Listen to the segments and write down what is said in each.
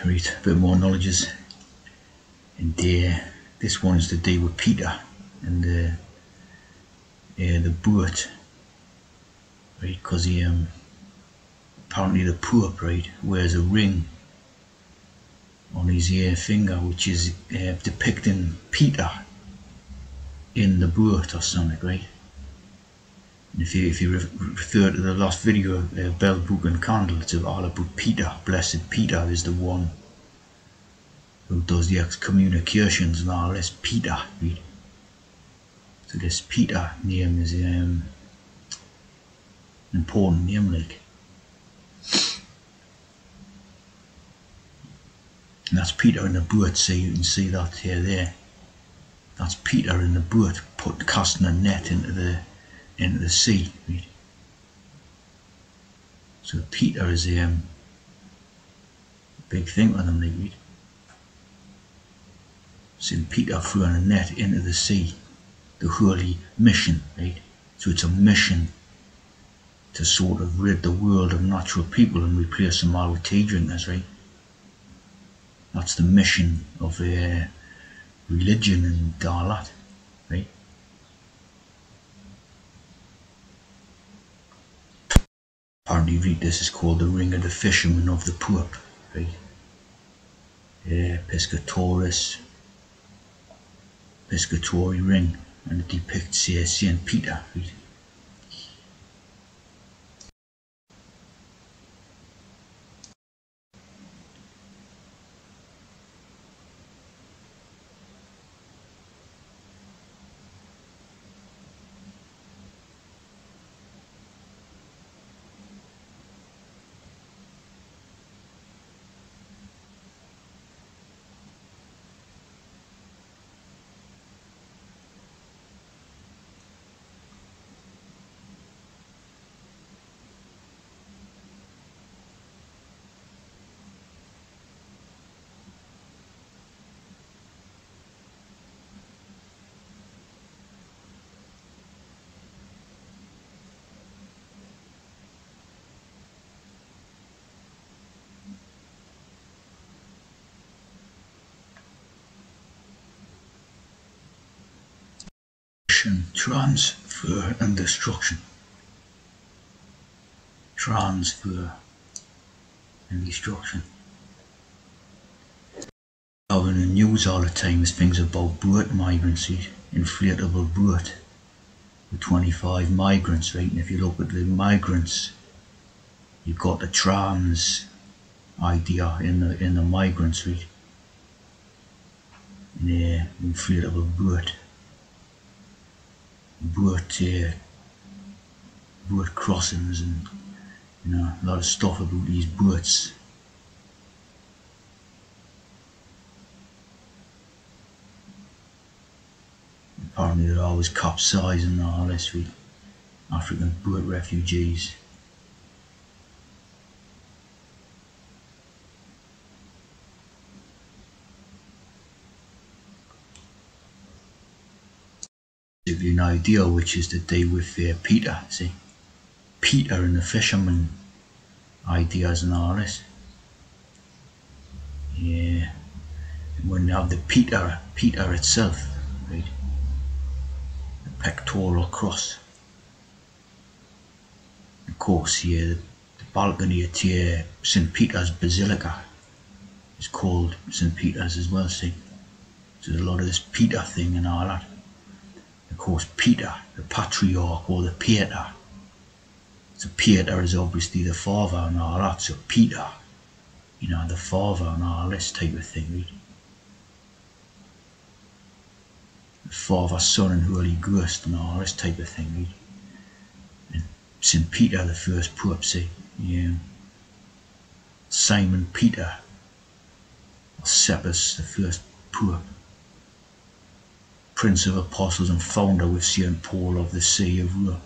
read a bit more knowledges. And this one is to do with Peter and the boat, right? Because he apparently the Pope, right, wears a ring on his finger, which is depicting Peter in the boat or something, right? And if you refer to the last video, Bell, Book and Candle, it's all about Peter. Blessed Peter is the one who does the excommunications and all this. Peter, right? So this Peter name is an important name, like. And that's Peter in the boat, so you can see that here there. That's Peter in the boat, casting a net into the sea, right? So Peter is a big thing with him, like, right? St. Peter throwing a net into the sea, the holy mission, right? So it's a mission to sort of rid the world of natural people and replace them all with tea drinkers, right? That's the mission of religion and all that, right? Apparently, read this is called the Ring of the Fisherman of the Pope, right? Piscatori ring, and it depicts Saint Peter, right? Transfer and destruction. Transfer and destruction. Now in the news all the time is things about boat migrancy, inflatable boat with 25 migrants, right? And if you look at the migrants, you've got the trans idea in the migrants, right? In the inflatable boat crossings, and a lot of stuff about these boats. Apparently they're always capsizing and all this, with African boat refugees. To give you an idea, which is the day with Peter, see? Peter and the fisherman ideas and all this. Yeah. And when you have the Peter itself, right? The pectoral cross. Of course, here, the balcony at St. Peter's Basilica is called St. Peter's as well, see? So there's a lot of this Peter thing and all that. Of course, Peter, the patriarch or the pater. So Peter is obviously the father and all that. So Peter, the father and all this type of thing, right? The Father, Son and Holy Ghost and all this type of thing, right? And St. Peter, the first Pope, see? Yeah. Simon Peter, or Cephas, the first Pope. Prince of Apostles and founder with St. Paul of the See of Rome.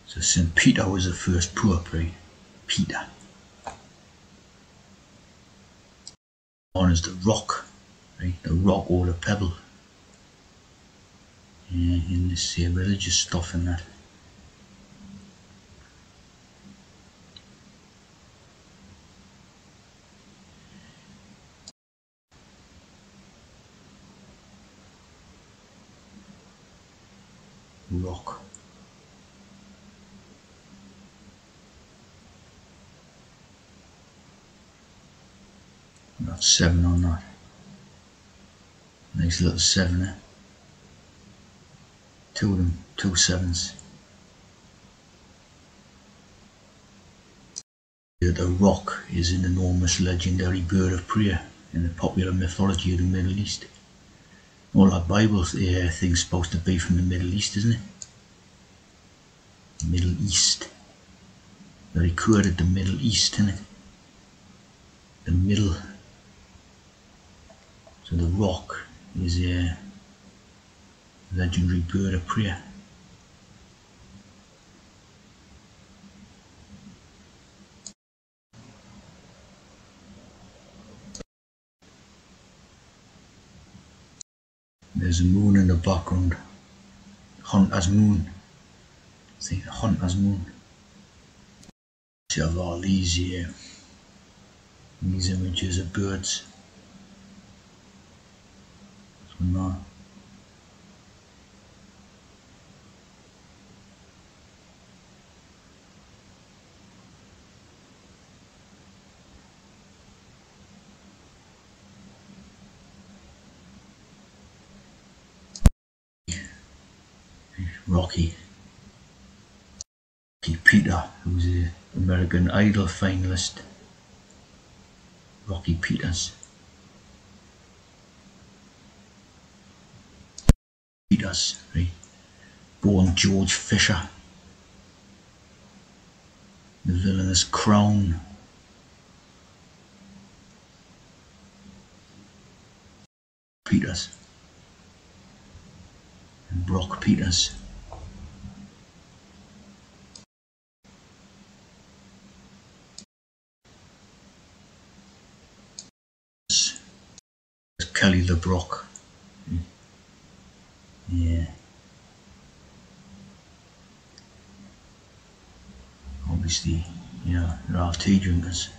So St. Peter was the first Pope, right? Peter. One is the rock, right? The rock or the pebble. Yeah, in this religious stuff and that. rock. Got 7 on that. Nice little 7 there. 2 of them, 2 7s. The rock is an enormous legendary bird of prey in the popular mythology of the Middle East. All that Bible thing's supposed to be from the Middle East, isn't it? Middle East. Very quoted the Middle East, isn't it? The middle. So the rock is a legendary bird of prey. There's a moon in the background. Hunter's moon. See, the hunter's moon. You have all these images of birds. So now, Rocky Peter, who's an American Idol finalist. Rocky Peters. Right? Born George Fisher. The villainous Crown. Peters. And Brock Peters. Kelly LeBrock. Yeah. Obviously, you know, they're all tea drinkers.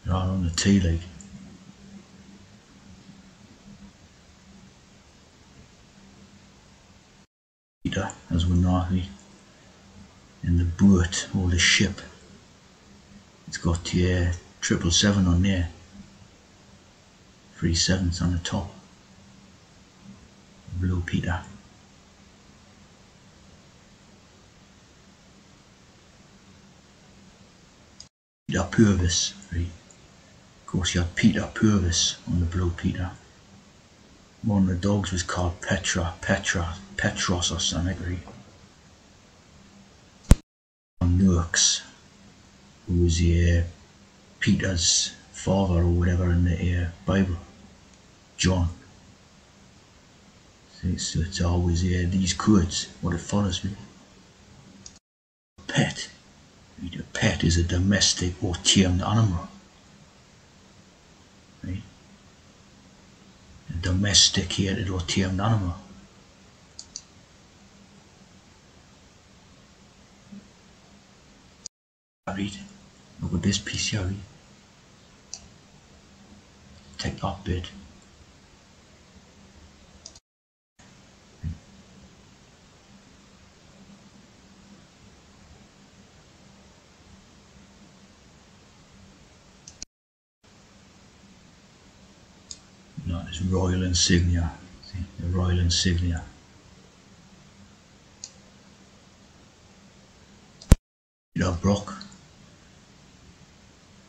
They're all on the tea league. Peter, as we know, in the boat or the ship, it's got 777 on there, 3 7s on the top. Blue Peter. Peter Purvis, right? Of course, you had Peter Purvis on the Blue Peter. One of the dogs was called Petros or something, right? Nurks, who was Peter's father or whatever in the Bible, John. So it's always these codes, what it follows me. Pet. A pet is a domestic or tamed animal. Right? A domesticated or tamed animal. Read. Look at this piece here. Read. Take that bit. No, it's royal insignia. See, the royal insignia. Peter Brock,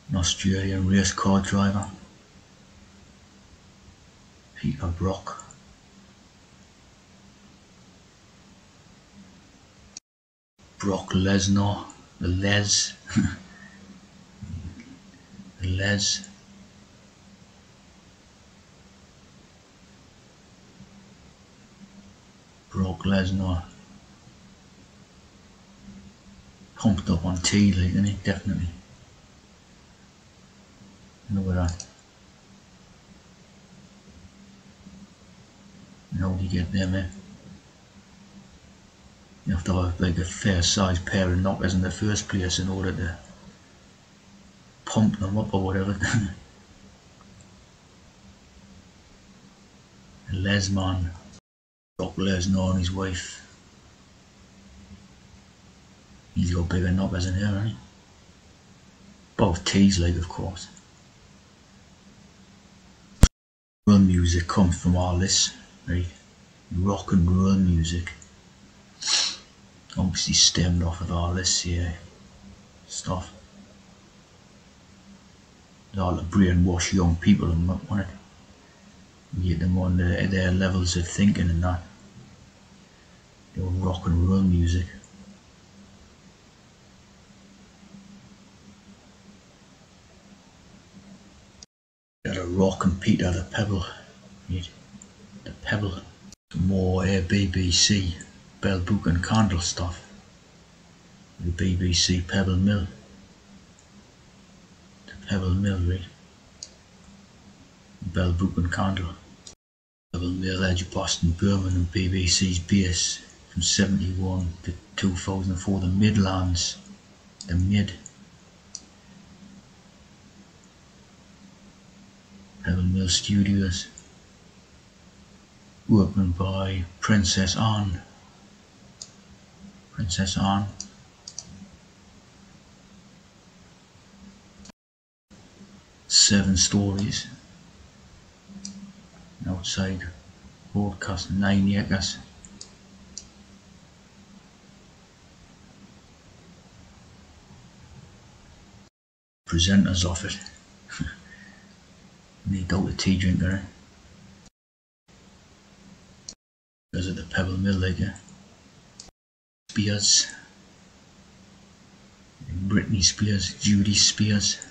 an Australian race car driver. Peter Brock. Brock Lesnar, the Les. The Les. Brock Lesnar. Pumped up on tea, like, isn't he? Definitely. Look at that. How do you get them in? You have to have like a fair sized pair of knockers in the first place in order to pumping them up or whatever. Les man, Brock Lesnar and his wife. He's got bigger knockers in here, hasn't he? Both T's, like, of course. Roll music comes from all this, right? Rock and roll music. Obviously stemmed off of all this here stuff. All the brainwash young people and want it. Get them on their levels of thinking and that. The old rock and roll music. Got a rock and Peter the Pebble. Right? The Pebble. Some more BBC Bell Book and Candle stuff. The BBC Pebble Mill. The Pebble Mill, right? Bell Book and Candle. Pebble Mill, Edge, Boston, Birmingham, BBC's base from 71 to 2004. The Midlands. The Mid. Pebble Mill Studios. Opened by Princess Anne. Princess Anne. Seven stories. Outside broadcast 9 acres. Presenters of it. Need out a tea drinker. Because at the Pebble Mill, like Spears, Britney Spears, Judy Spears.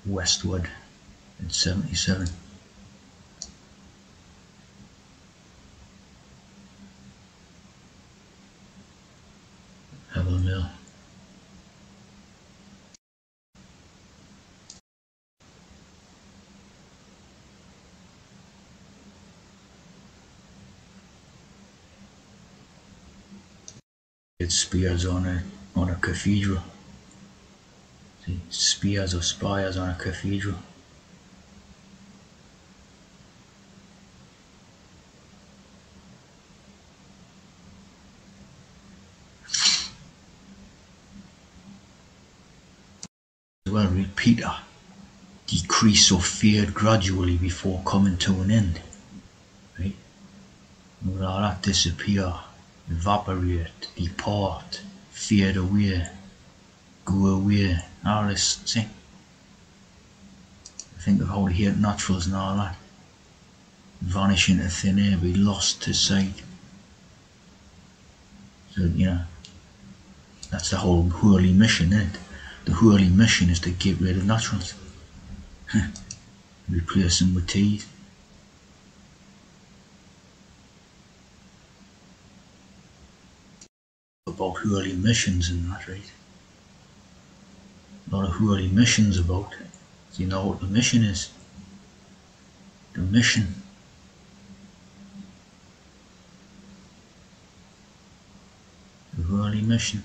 Westwood in 77. Pebble Mill. It's spears on a cathedral. See, spears or spires on a cathedral. Well, read Peter, decrease or fade gradually before coming to an end. Right? Will all that disappear, evaporate, depart, fade away, go away, all this, see? Think of how the hate naturals and all that. Vanish into thin air, be lost to sight. So, you know, that's the whole Hurley mission, isn't it? The Hurley mission is to get rid of naturals. Replace them with teas. About Hurley missions and that, right? A lot of Hurley missions about. Do you know what the mission is? The mission. The Hurley mission.